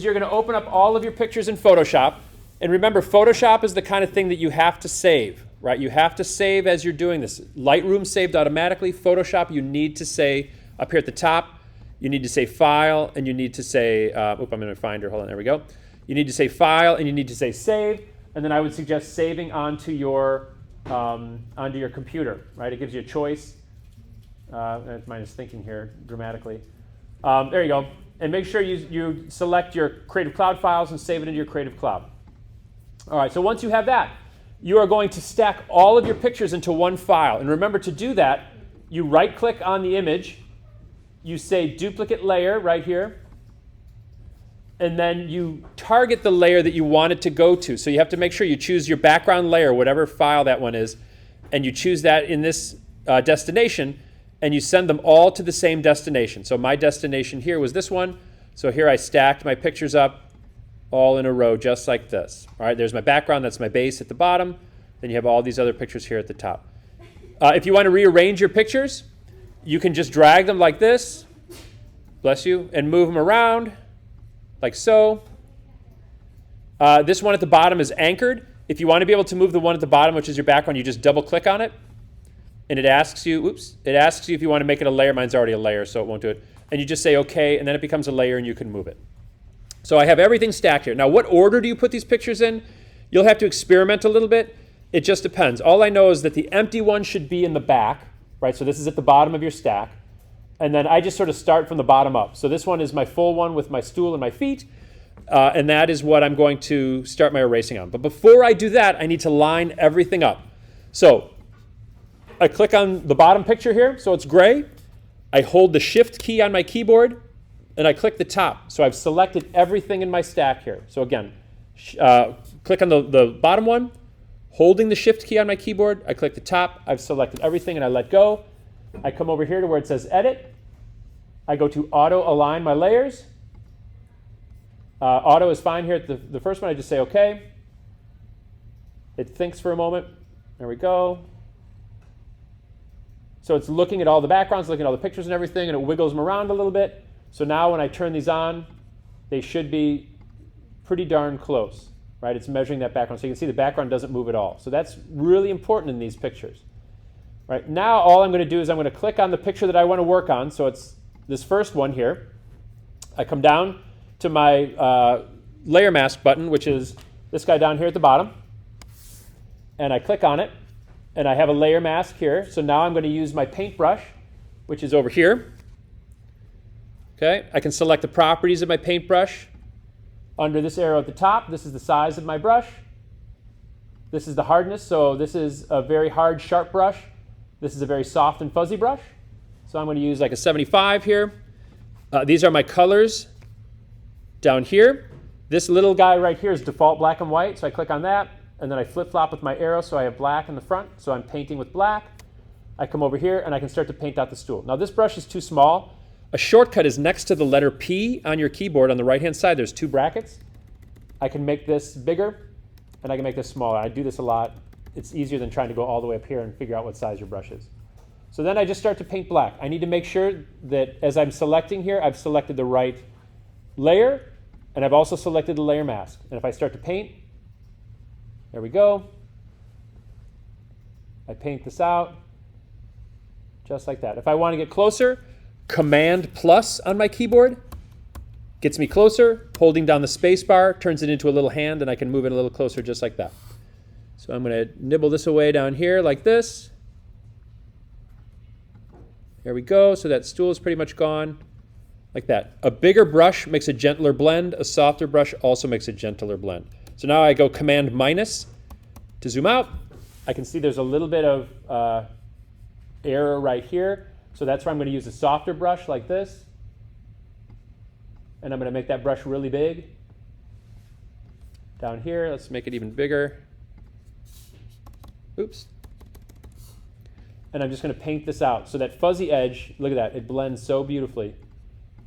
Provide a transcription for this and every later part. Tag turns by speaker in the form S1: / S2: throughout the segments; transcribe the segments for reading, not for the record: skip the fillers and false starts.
S1: you're going to open up all of your pictures in Photoshop. And remember, Photoshop is the kind of thing that you have to save, right? You have to save as you're doing this. Lightroom saved automatically. Photoshop, you need to say up here at the top, you need to say File, and you need to say, I'm in a Finder. Hold on, there we go. You need to say File, and you need to say Save. And then I would suggest saving onto your computer, right? It gives you a choice. Mine is thinking here dramatically. There you go. And make sure you select your Creative Cloud files and save it into your Creative Cloud. All right, so once you have that, you are going to stack all of your pictures into one file. And remember, to do that, you right-click on the image, you say Duplicate Layer right here, and then you target the layer that you want it to go to. So you have to make sure you choose your background layer, whatever file that one is, and you choose that in this destination, and you send them all to the same destination. So my destination here was this one. So here I stacked my pictures up all in a row just like this. All right, there's my background, that's my base at the bottom. Then you have all these other pictures here at the top. If you want to rearrange your pictures, you can just drag them like this, bless you, and move them around like so. This one at the bottom is anchored. If you want to be able to move the one at the bottom, which is your background, you just double click on it. And it asks you if you want to make it a layer. Mine's already a layer, so it won't do it. And you just say OK, and then it becomes a layer and you can move it. So I have everything stacked here. Now, what order do you put these pictures in? You'll have to experiment a little bit. It just depends. All I know is that the empty one should be in the back, right? So this is at the bottom of your stack. And then I just sort of start from the bottom up. So this one is my full one with my stool and my feet. And that is what I'm going to start my erasing on. But before I do that, I need to line everything up. So I click on the bottom picture here, so it's gray. I hold the Shift key on my keyboard, and I click the top. So I've selected everything in my stack here. So again, click on the bottom one, holding the Shift key on my keyboard. I click the top. I've selected everything, and I let go. I come over here to where it says Edit. I go to Auto Align my layers. Auto is fine here at the first one. I just say OK. It thinks for a moment. There we go. So it's looking at all the backgrounds, looking at all the pictures and everything, and it wiggles them around a little bit. So now when I turn these on, they should be pretty darn close, right? It's measuring that background. So you can see the background doesn't move at all. So that's really important in these pictures. Right? Now all I'm going to do is I'm going to click on the picture that I want to work on. So it's this first one here. I come down to my layer mask button, which is this guy down here at the bottom. And I click on it. And I have a layer mask here. So now I'm going to use my paintbrush, which is over here. Okay, I can select the properties of my paintbrush under this arrow at the top. This is the size of my brush. This is the hardness. So this is a very hard, sharp brush. This is a very soft and fuzzy brush. So I'm going to use like a 75 here. These are my colors down here. This little guy right here is default black and white. So I click on that. And then I flip-flop with my arrow so I have black in the front. So I'm painting with black. I come over here and I can start to paint out the stool. Now this brush is too small. A shortcut is next to the letter P on your keyboard on the right-hand side. There's two brackets. I can make this bigger and I can make this smaller. I do this a lot. It's easier than trying to go all the way up here and figure out what size your brush is. So then I just start to paint black. I need to make sure that as I'm selecting here, I've selected the right layer and I've also selected the layer mask. And if I start to paint, there we go. I paint this out just like that. If I want to get closer, Command plus on my keyboard gets me closer. Holding down the space bar turns it into a little hand, and I can move it a little closer just like that. So I'm going to nibble this away down here like this. There we go. So that stool is pretty much gone like that. A bigger brush makes a gentler blend. A softer brush also makes a gentler blend. So now I go Command minus to zoom out. I can see there's a little bit of error right here. So that's where I'm going to use a softer brush like this. And I'm going to make that brush really big. Down here, let's make it even bigger. Oops. And I'm just going to paint this out. So that fuzzy edge, look at that, it blends so beautifully.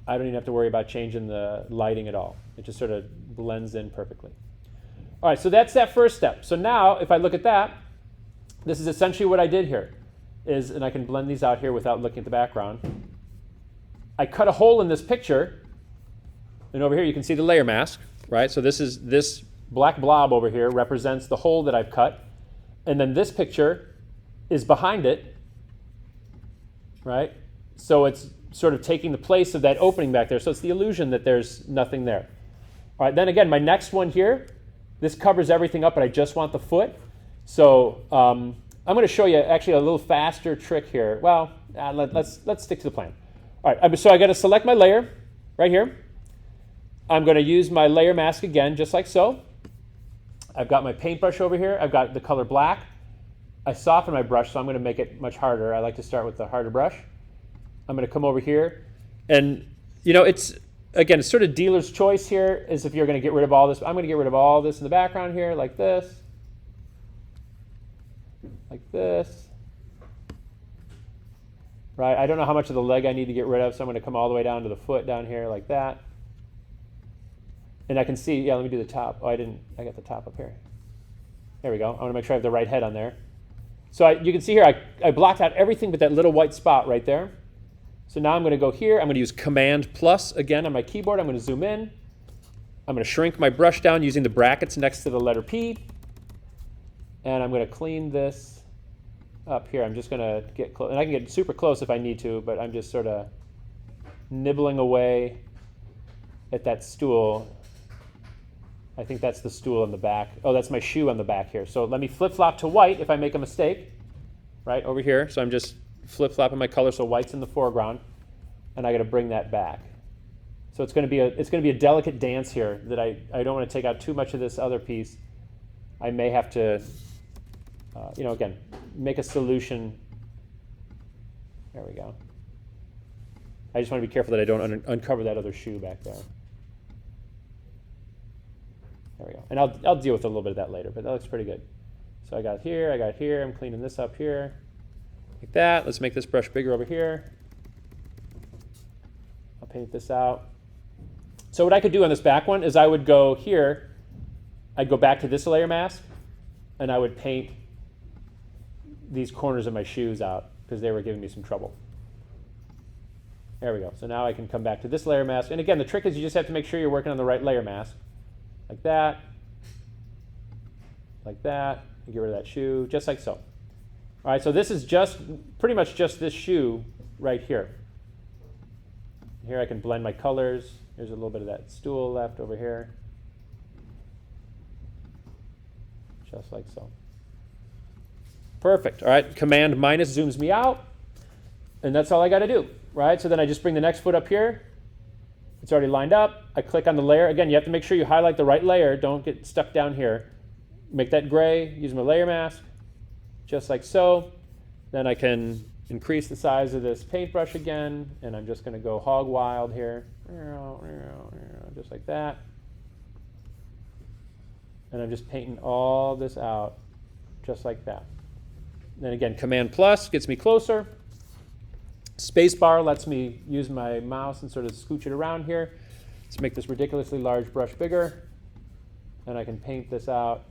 S1: I don't even have to worry about changing the lighting at all. It just sort of blends in perfectly. All right, so that's that first step. So now, if I look at that, this is essentially what I did here. And I can blend these out here without looking at the background. I cut a hole in this picture, And over here you can see the layer mask, right? So this black blob over here represents the hole that I've cut. And then this picture is behind it, right? So it's sort of taking the place of that opening back there. So it's the illusion that there's nothing there. All right, then again, my next one here, this covers everything up, but I just want the foot. So I'm going to show you actually a little faster trick here. Well, let's stick to the plan. All right, so I got to select my layer right here. I'm going to use my layer mask again, just like so. I've got my paintbrush over here. I've got the color black. I soften my brush, so I'm going to make it much harder. I like to start with the harder brush. I'm going to come over here. And, you know, it's sort of dealer's choice here is if you're going to get rid of all this. I'm going to get rid of all this in the background here, like this. Like this. Right? I don't know how much of the leg I need to get rid of, so I'm going to come all the way down to the foot down here like that. And I can see, yeah, let me do the top. Oh, I got the top up here. There we go. I want to make sure I have the right head on there. So you can see here, I blocked out everything but that little white spot right there. So now I'm going to go here. I'm going to use Command plus again on my keyboard. I'm going to zoom in. I'm going to shrink my brush down using the brackets next to the letter P. And I'm going to clean this up here. I'm just going to get close. And I can get super close if I need to, but I'm just sort of nibbling away at that stool. I think that's the stool in the back. Oh, that's my shoe on the back here. So let me flip-flop to white if I make a mistake, right over here. So I'm just flip-flopping my color so white's in the foreground, and I got to bring that back. So it's going to be a delicate dance here that I don't want to take out too much of this other piece. I may have to, again, make a solution. There we go. I just want to be careful that I don't uncover that other shoe back there. There we go. And I'll deal with a little bit of that later, but that looks pretty good. So I got here. I'm cleaning this up here. Like that. Let's make this brush bigger over here. I'll paint this out. So what I could do on this back one is I would go here. I'd go back to this layer mask, and I would paint these corners of my shoes out because they were giving me some trouble. There we go. So now I can come back to this layer mask. And again, the trick is you just have to make sure you're working on the right layer mask. Like that. Like that. You get rid of that shoe, just like so. All right, so this is pretty much just this shoe right here. Here I can blend my colors. There's a little bit of that stool left over here. Just like so. Perfect. All right, Command minus zooms me out. And that's all I got to do, right? So then I just bring the next foot up here. It's already lined up. I click on the layer. Again, you have to make sure you highlight the right layer. Don't get stuck down here. Make that gray. Use my layer mask, just like so. Then I can increase the size of this paintbrush again, and I'm just going to go hog wild here, just like that. And I'm just painting all this out, just like that. Then again, Command plus gets me closer. Spacebar lets me use my mouse and sort of scooch it around here. Let's make this ridiculously large brush bigger. And I can paint this out.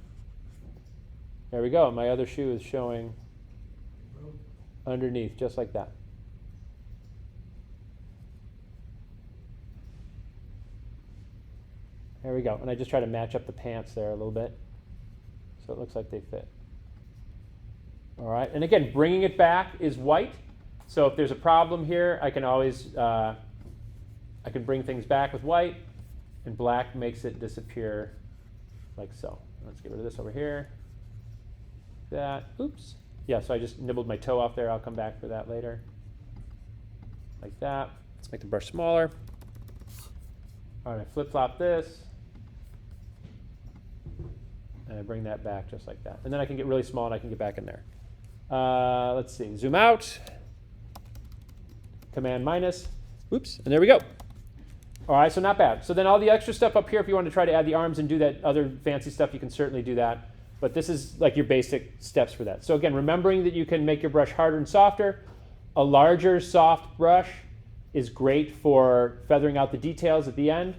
S1: There we go. My other shoe is showing underneath, just like that. There we go. And I just try to match up the pants there a little bit so it looks like they fit. All right. And again, bringing it back is white. So if there's a problem here, I can always, I can bring things back with white, and black makes it disappear like so. Let's get rid of this over here. That, oops. Yeah, so I just nibbled my toe off there. I'll come back for that later. Like that. Let's make the brush smaller. All right, I flip-flop this. And I bring that back just like that. And then I can get really small and I can get back in there. Let's see, zoom out. Command minus, oops, and there we go. All right, so not bad. So then all the extra stuff up here, if you want to try to add the arms and do that other fancy stuff, you can certainly do that. But this is like your basic steps for that. So again, remembering that you can make your brush harder and softer. A larger, soft brush is great for feathering out the details at the end.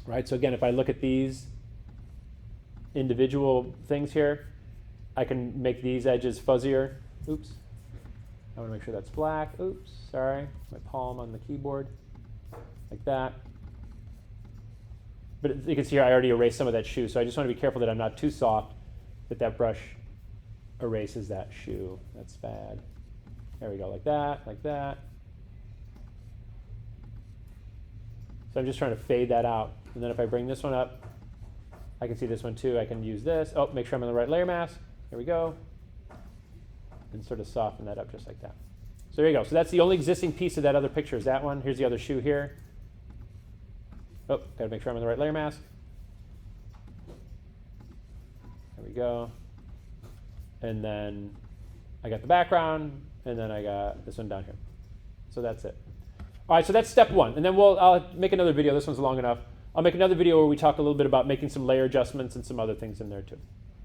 S1: Right, so again, if I look at these individual things here, I can make these edges fuzzier. Oops. I want to make sure that's black. Oops, sorry. My palm on the keyboard. Like that. But you can see here I already erased some of that shoe, so I just want to be careful that I'm not too soft, that brush erases that shoe. That's bad. There we go, like that, like that. So I'm just trying to fade that out. And then if I bring this one up, I can see this one too. I can use this. Oh, make sure I'm on the right layer mask. There we go. And sort of soften that up just like that. So there you go. So that's the only existing piece of that other picture is that one. Here's the other shoe here. Oh, got to make sure I'm on the right layer mask. There we go. And then I got the background, and then I got this one down here. So that's it. All right, so that's step one. And then I'll make another video. This one's long enough. I'll make another video where we talk a little bit about making some layer adjustments and some other things in there too.